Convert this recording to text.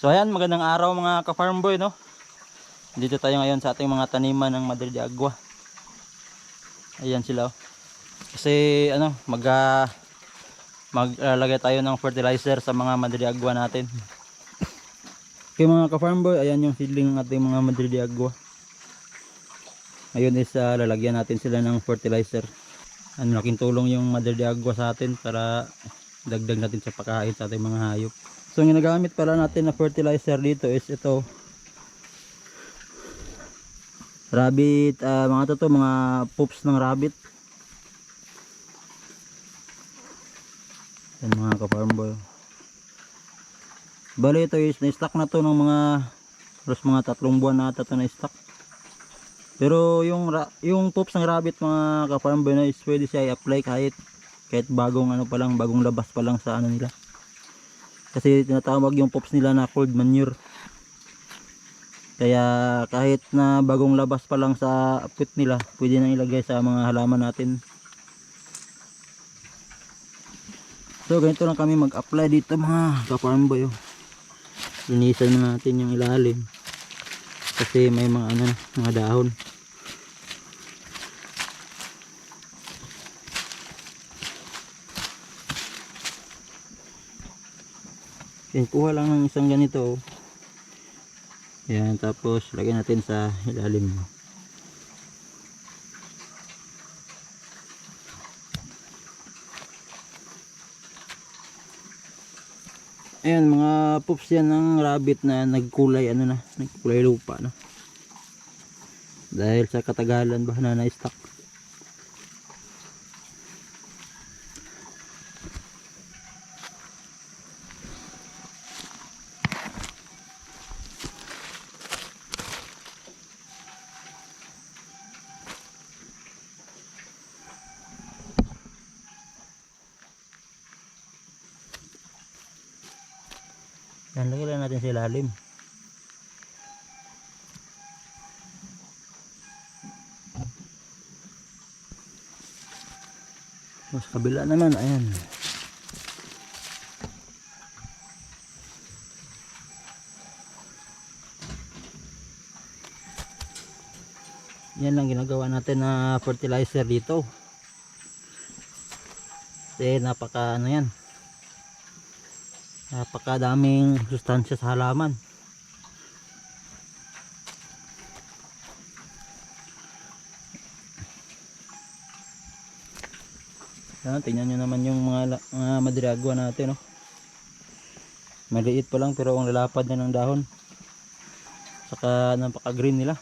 So ayan, magandang araw mga ka-farm boy, no? Dito tayo ngayon sa ating mga taniman ng Madre de Agua. Ayan sila, oh. Kasi ano, maglalagay tayo ng fertilizer sa mga Madre de Agua natin. Okay mga ka-farm boy, ayan yung seedling ng ating mga Madre de Agua. Ngayon is lalagyan natin sila ng fertilizer. Ano, laking tulong yung Madre de Agua sa atin para dagdag natin sa pagkain sa ating mga hayop. So yung ginagamit pala natin na fertilizer dito is ito, rabbit, mga to mga poops ng rabbit. Yan mga ka-farm boy. Bali ito is na-stock na to ng mga mga 3 buwan na ata to na-stock. Pero yung poops ng rabbit mga ka-farm boy na is pwede siya i-apply kahit bagong ano pa lang, bagong labas pa lang sa ano nila. Kasi tinatawag yung poops nila na cold manure. Kaya kahit na bagong labas pa lang sa pit nila, pwede nang ilagay sa mga halaman natin. So ganito lang kami mag-apply dito mga ka-farm boy, oh. Linisan na natin yung ilalim kasi may mga ano, mga dahon. Yan, kuha lang ng isang ganito, oh. Yan, tapos lagyan natin sa ilalim. Ayan mga poops yan ng rabbit na nagkulay ano na, nagkulay lupa na. Dahil sa katagalan ba na na-stock. Yan, lagyan lang natin sa ilalim. Sa kabila naman, ayan. Yan lang ginagawa natin na fertilizer dito. Kasi napaka ano yan, napakadaming sustansya sa halaman. Yan, tingnan nyo naman yung mga Madre de Agua natin, oh. Maliit pa lang pero ang lalapad na ng dahon, saka napaka green nila.